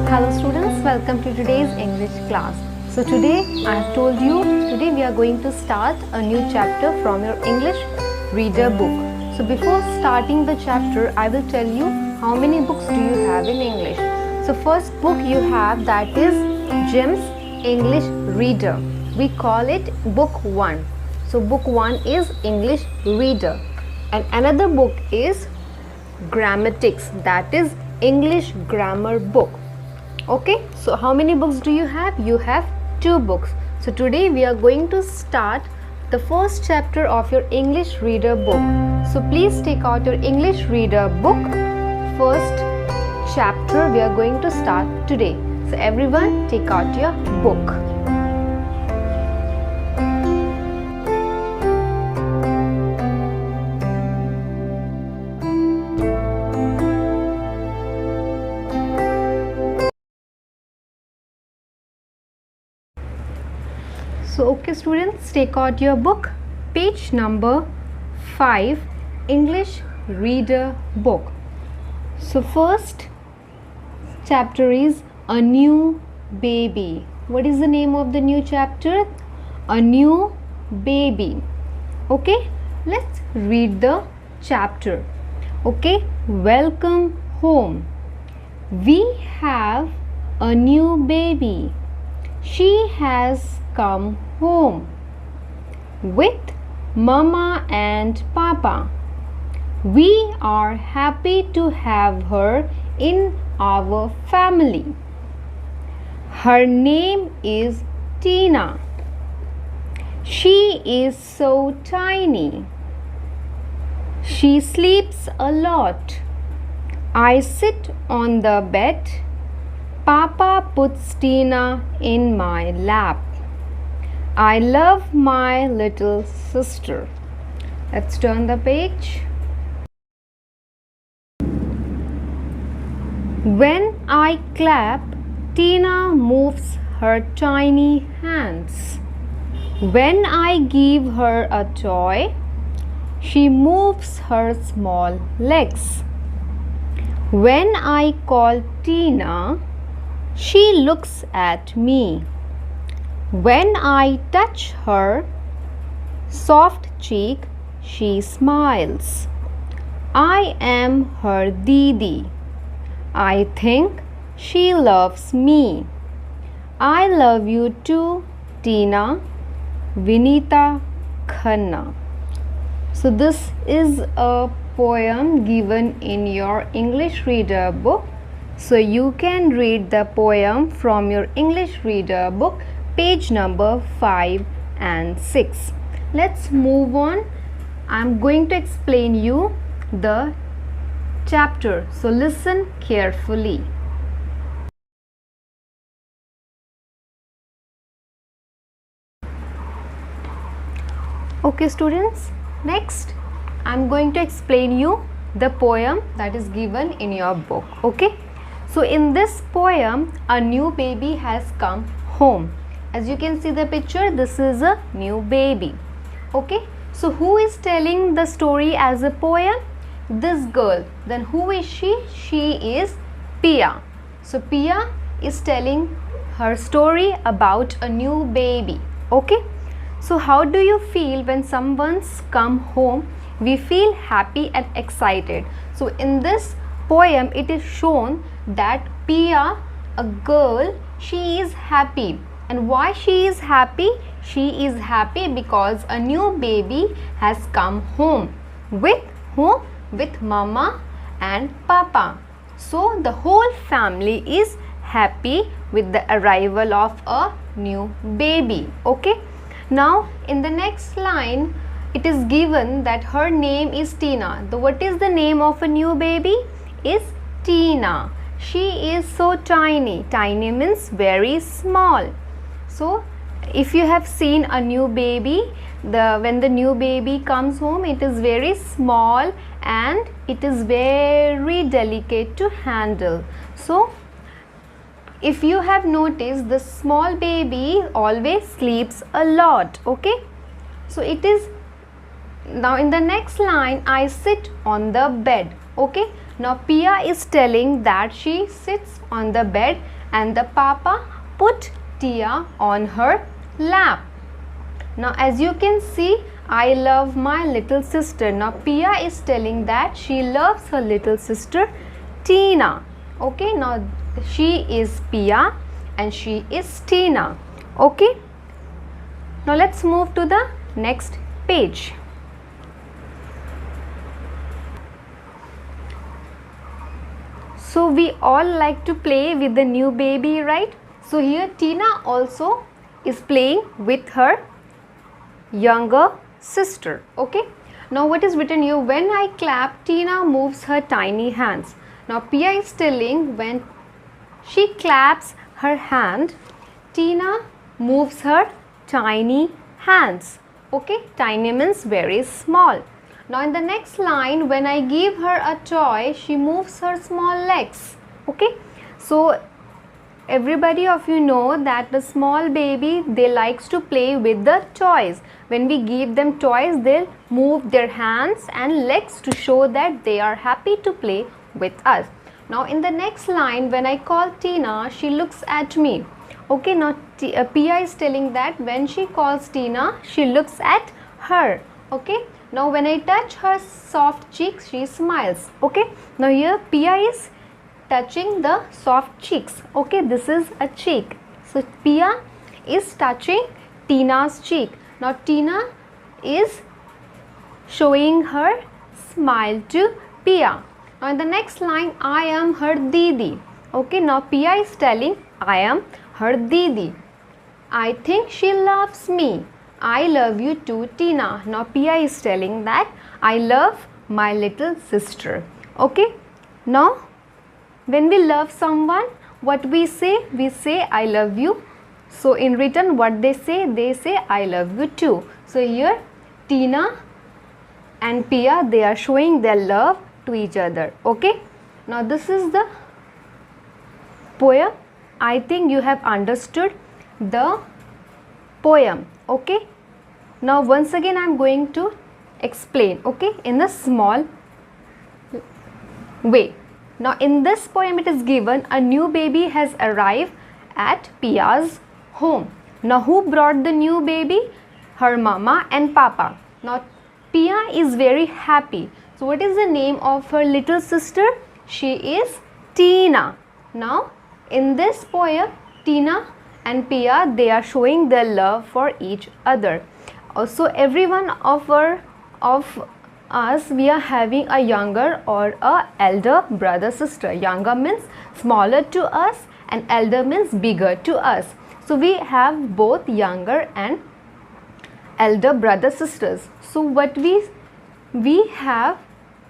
Hello students, welcome to today's English class. So today I have told you, today we are going to start a new chapter from your English reader book. So before starting the chapter, I will tell you how many books do you have in English. So first book you have, that is Jim's English Reader. We call it book 1. So book 1 is English Reader. And another book is Grammatics, that is English grammar book. Okay, so how many books do you have? You have 2 books. So today we are going to start the first chapter of your English reader book. So please take out your English reader book. First chapter we are going to start today. So everyone take out your book. So okay students, take out your book, page number 5, English reader book. So first chapter is A New Baby. What is the name of the new chapter? A New Baby. Okay, let's read the chapter. Okay, welcome home. We have a new baby. She has come home with Mama and Papa. We are happy to have her in our family. Her name is Tina. She is so tiny. She sleeps a lot. I sit on the bed. Papa puts Tina in my lap. I love my little sister. Let's turn the page. When I clap, Tina moves her tiny hands. When I give her a toy, she moves her small legs. When I call Tina, she looks at me. When I touch her soft cheek, she smiles. I am her Didi. I think she loves me. I love you too, Tina. Vinita Khanna. So this is a poem given in your English reader book. So you can read the poem from your English reader book, page number 5 and 6. Let's move on. I'm going to explain you the chapter. So listen carefully. Okay students, next I'm going to explain you the poem that is given in your book. Okay, so in this poem, a new baby has come home. As you can see the picture, this is a new baby. Okay, so who is telling the story as a poem? This girl. Then who is she? She is Pia. So Pia is telling her story about a new baby. Okay, so how do you feel when someone's come home? We feel happy and excited. So in this poem, it is shown that Pia, a girl, she is happy. And why she is happy? She is happy because a new baby has come home. With whom? With Mama and Papa. So the whole family is happy with the arrival of a new baby. Okay. Now in the next line, it is given that her name is Tina. What is the name of a new baby? Is Tina. She is so tiny. Tiny means very small. So if you have seen a new baby, when the new baby comes home, it is very small and it is very delicate to handle. So if you have noticed, the small baby always sleeps a lot. Okay, so it is now in the next line, I sit on the bed. Okay, now Pia is telling that she sits on the bed and the papa put Tia on her lap. Now as you can see, I love my little sister. Now Pia is telling that she loves her little sister Tina. Okay, now she is Pia and she is Tina. Okay, now let's move to the next page. So we all like to play with the new baby, right? So here Tina also is playing with her younger sister. Okay, now what is written here? When I clap, Tina moves her tiny hands. Now Pia is telling when she claps her hand, Tina moves her tiny hands. Okay, tiny means very small. Now in the next line, when I give her a toy, she moves her small legs. Okay, so everybody of you know that the small baby, they likes to play with the toys. When we give them toys, they'll move their hands and legs to show that they are happy to play with us. Now in the next line, when I call Tina, she looks at me. Okay, now Pia is telling that when she calls Tina, she looks at her. Okay, now when I touch her soft cheeks, she smiles. Okay, now here Pia is touching the soft cheeks. Okay, this is a cheek. So Pia is touching Tina's cheek. Now Tina is showing her smile to Pia. Now in the next line, I am her Didi. Okay, now Pia is telling I am her Didi. I think she loves me. I love you too, Tina. Now Pia is telling that I love my little sister. Okay, now when we love someone, what we say? We say I love you. So in return, what they say I love you too. So here Tina and Pia, they are showing their love to each other. Okay, now this is the poem. I think you have understood the poem. Okay, now once again I am going to explain, okay, in a small way. Now in this poem it is given a new baby has arrived at Pia's home. Now who brought the new baby? Her mama and papa. Now Pia is very happy. So what is the name of her little sister? She is Tina. Now in this poem, Tina and Pia, they are showing their love for each other. Also every one of us, we are having a younger or a elder brother sister. Younger means smaller to us and elder means bigger to us. So we have both younger and elder brother sisters. So what we have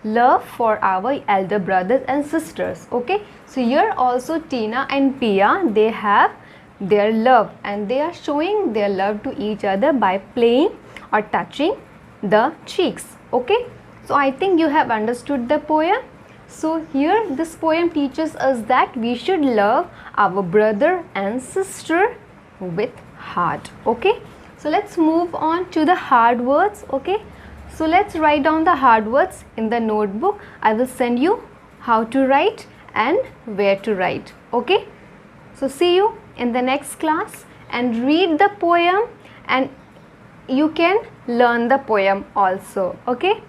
love for our elder brothers and sisters. Okay, so here also Tina and Pia, they have their love and they are showing their love to each other by playing or touching the cheeks. Okay, so I think you have understood the poem. So here this poem teaches us that we should love our brother and sister with heart. Okay, so let's move on to the hard words. Okay, so let's write down the hard words in the notebook. I will send you how to write and where to write. Okay, so see you in the next class and read the poem and you can learn the poem also. Okay,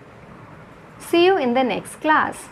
see you in the next class.